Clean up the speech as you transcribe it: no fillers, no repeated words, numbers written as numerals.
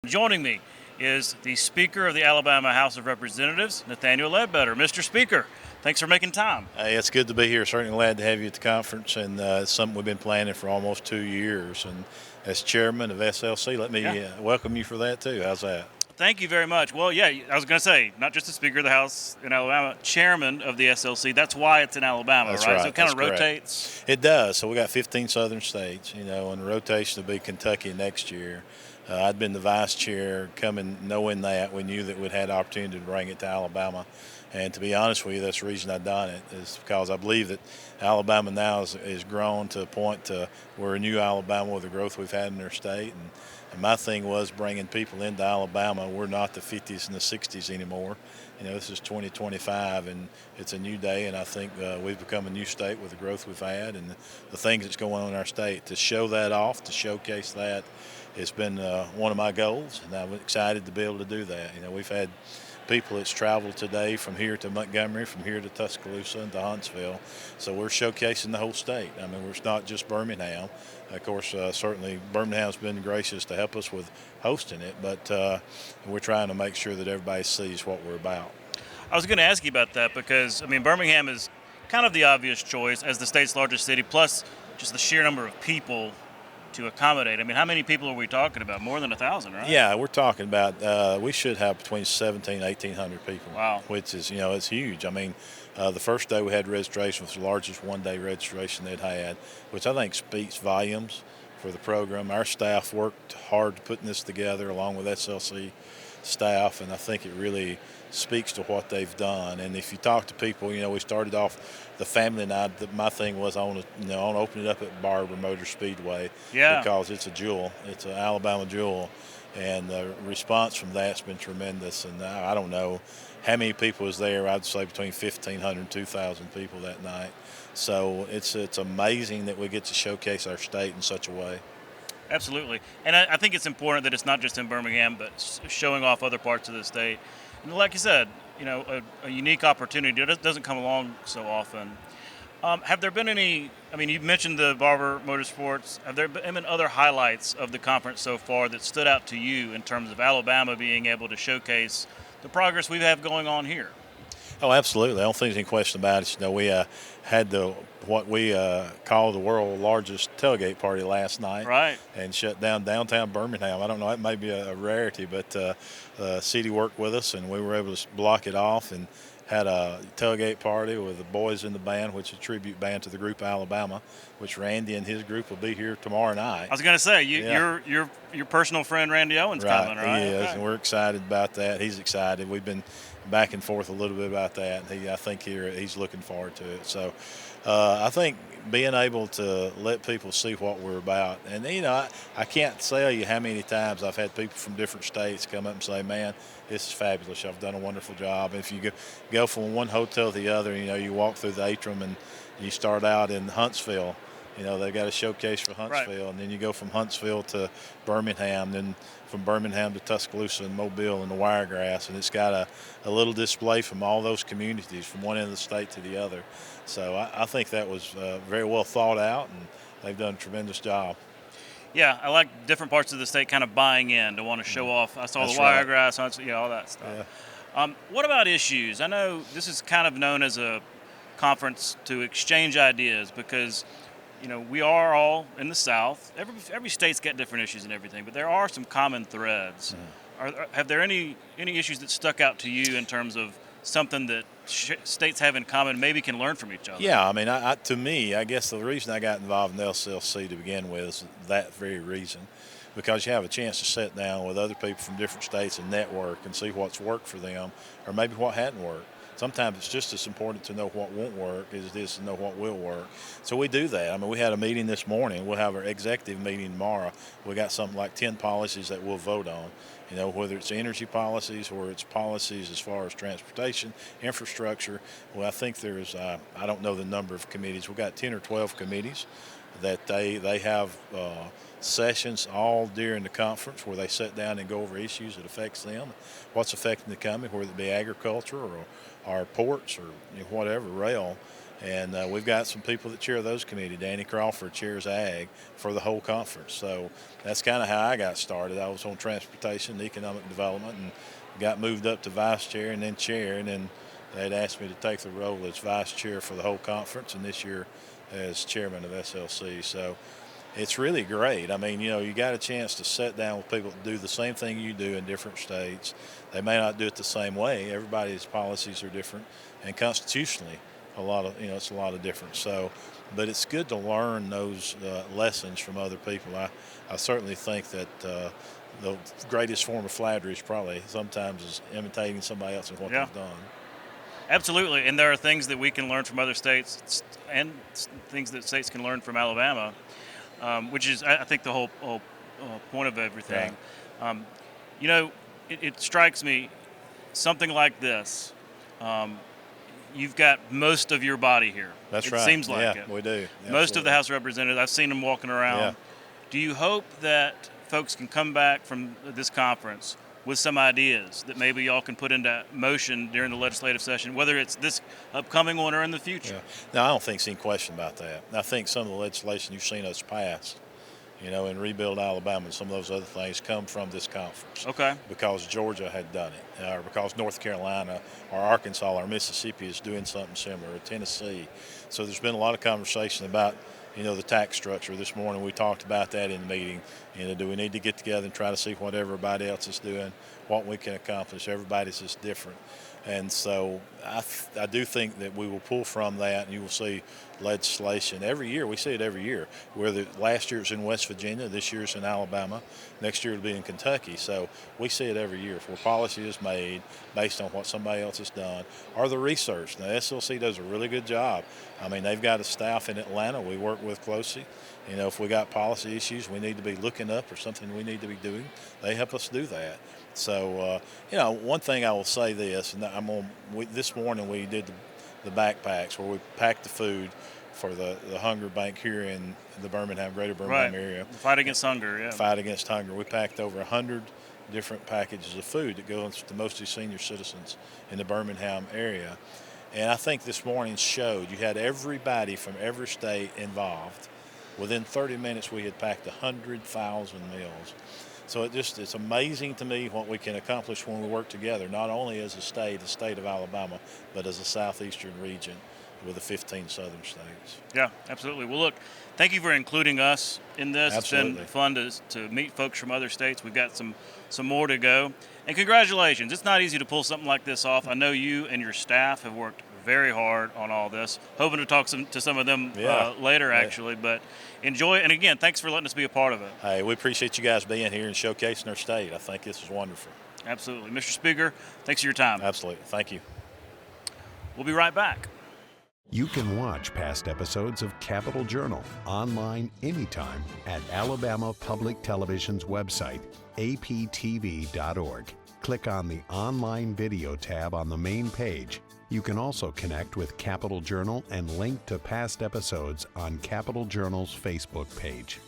Joining me is the Speaker of the Alabama House of Representatives, Nathaniel Ledbetter. Mr. Speaker, thanks for making time. Hey, it's good to be here. Certainly glad to have you at the conference, and it's something we've been planning for almost 2 years. And as chairman of SLC, let me welcome you for that too. How's that? Thank you very much. Well, yeah, I was going to say, not just the Speaker of the House in Alabama, chairman of the SLC. That's why it's in Alabama, That's right? right. So it kind That's of correct. rotates. It does. So we got 15 southern states, and the rotation will be Kentucky next year. I'd been the vice chair, knowing that we knew that we'd had the opportunity to bring it to Alabama. And to be honest with you, that's the reason I've done it, is because I believe that Alabama now is grown to a point to where a new Alabama with the growth we've had in their state. And my thing was bringing people into Alabama. We're not the 50s and the 60s anymore. This is 2025, and it's a new day, and I think we've become a new state with the growth we've had and the things that's going on in our state. To show that off, to showcase that, it's been one of my goals, and I'm excited to be able to do that. We've had people that's traveled today from here to Montgomery, from here to Tuscaloosa and to Huntsville. So we're showcasing the whole state. It's not just Birmingham. Of course, certainly Birmingham's been gracious to help us with hosting it, but we're trying to make sure that everybody sees what we're about. I was going to ask you about that because, Birmingham is kind of the obvious choice as the state's largest city, plus just the sheer number of people to accommodate. How many people are we talking about? More than 1,000, right? Yeah, we're talking about we should have between 1,700 and 1,800 people. Wow. Which is, it's huge. The first day we had registration was the largest one-day registration they'd had, which I think speaks volumes for the program. Our staff worked hard to putting this together along with SLC staff, and I think it really speaks to what they've done. And if you talk to people, we started off the family and I. My thing was I want to open it up at Barber Motor Speedway, because it's a jewel. It's an Alabama jewel, and the response from that's been tremendous. And I don't know how many people was there. I'd say between 1,500 and 2,000 people that night. So it's amazing that we get to showcase our state in such a way. Absolutely. And I think it's important that it's not just in Birmingham, but showing off other parts of the state. And like you said, a unique opportunity that doesn't come along so often. Have there been any, you mentioned the Barber Motorsports. Have there been other highlights of the conference so far that stood out to you in terms of Alabama being able to showcase the progress we have going on here? Oh, absolutely. I don't think there's any question about it. We had what we call the world's largest tailgate party last night, right, and shut down downtown Birmingham. I don't know, that may be a rarity, but the city worked with us, and we were able to block it off and had a tailgate party with the boys in the band, which is a tribute band to the group Alabama, which Randy and his group will be here tomorrow night. I was going to say, your personal friend Randy Owens coming, right? He is, and we're excited about that. He's excited. We've been back and forth a little bit about that. I think he's looking forward to it. So I think being able to let people see what we're about. And, I can't tell you how many times I've had people from different states come up and say, man, this is fabulous. Y'all have done a wonderful job. If you go from one hotel to the other, you walk through the atrium and you start out in Huntsville. They've got a showcase for Huntsville, right. And then you go from Huntsville to Birmingham, then from Birmingham to Tuscaloosa and Mobile and the Wiregrass, and it's got a little display from all those communities from one end of the state to the other. So I think that was very well thought out, and they've done a tremendous job. Yeah, I like different parts of the state kind of buying in to want to show off. I saw the Wiregrass, all that stuff. Yeah. What about issues? I know this is kind of known as a conference to exchange ideas because we are all in the South. Every state's got different issues and everything, but there are some common threads. Have there any issues that stuck out to you in terms of something that states have in common, maybe can learn from each other? Yeah, to me, I guess the reason I got involved in LCLC to begin with is that very reason, because you have a chance to sit down with other people from different states and network and see what's worked for them or maybe what hadn't worked. Sometimes it's just as important to know what won't work as it is to know what will work. So we do that. We had a meeting this morning. We'll have our executive meeting tomorrow. We got something like 10 policies that we'll vote on. Whether it's energy policies or it's policies as far as transportation, infrastructure. Well, I think there's, I don't know the number of committees. We've got 10 or 12 committees that they have sessions all during the conference where they sit down and go over issues that affects them, what's affecting the economy, whether it be agriculture or our ports or whatever, rail. And we've got some people that chair those committees. Danny Crawford chairs Ag for the whole conference. So that's kind of how I got started. I was on transportation and economic development and got moved up to vice chair and then chair. And then they'd asked me to take the role as vice chair for the whole conference, and this year as chairman of SLC. So it's really great. I mean, you got a chance to sit down with people that do the same thing you do in different states. They may not do it the same way. Everybody's policies are different, and constitutionally, it's a lot of difference. So, but it's good to learn those lessons from other people. I certainly think that the greatest form of flattery is probably sometimes is imitating somebody else and what they've done. Absolutely, and there are things that we can learn from other states and things that states can learn from Alabama, which is, I think, the whole point of everything. Right. It strikes me, something like this, you've got most of your body here. That's right. It seems like it. Yeah, we do. Absolutely. Most of the House of Representatives, I've seen them walking around. Yeah. Do you hope that folks can come back from this conference with some ideas that maybe y'all can put into motion during the legislative session, whether it's this upcoming one or in the future? Yeah. No, I don't think there's any question about that. I think some of the legislation you've seen us pass, in Rebuild Alabama and some of those other things come from this conference. Okay. Because Georgia had done it, or because North Carolina or Arkansas or Mississippi is doing something similar, or Tennessee. So there's been a lot of conversation about, the tax structure. This morning we talked about that in the meeting. Do we need to get together and try to see what everybody else is doing, what we can accomplish? Everybody's just different. And so I do think that we will pull from that, and you will see legislation every year. We see it every year. Whether last year it was in West Virginia, this year's in Alabama, next year it'll be in Kentucky. So we see it every year where policy is made based on what somebody else has done or the research. Now, SLC does a really good job. I mean, they've got a staff in Atlanta we work with closely. If we got policy issues we need to be looking up or something we need to be doing, they help us do that. So, one thing I will say this, and this morning we did the backpacks where we packed the food for the hunger bank here in the greater Birmingham area. Fight against hunger, yeah. Fight against hunger. We packed over 100 different packages of food that goes to mostly senior citizens in the Birmingham area. And I think this morning showed you had everybody from every state involved. Within 30 minutes, we had packed 100,000 meals. So it's amazing to me what we can accomplish when we work together, not only as the state of Alabama, but as a southeastern region with the 15 southern states. Yeah, absolutely. Well, look, thank you for including us in this. Absolutely. It's been fun to meet folks from other states. We've got some more to go. And congratulations. It's not easy to pull something like this off. I know you and your staff have worked very hard on all this. Hoping to talk to some of them later, actually. But enjoy it. And again, thanks for letting us be a part of it. Hey, we appreciate you guys being here and showcasing our state. I think this is wonderful. Absolutely. Mr. Speaker, thanks for your time. Absolutely. Thank you. We'll be right back. You can watch past episodes of Capitol Journal online anytime at Alabama Public Television's website, aptv.org. Click on the Online Video tab on the main page. You can also connect with Capitol Journal and link to past episodes on Capitol Journal's Facebook page.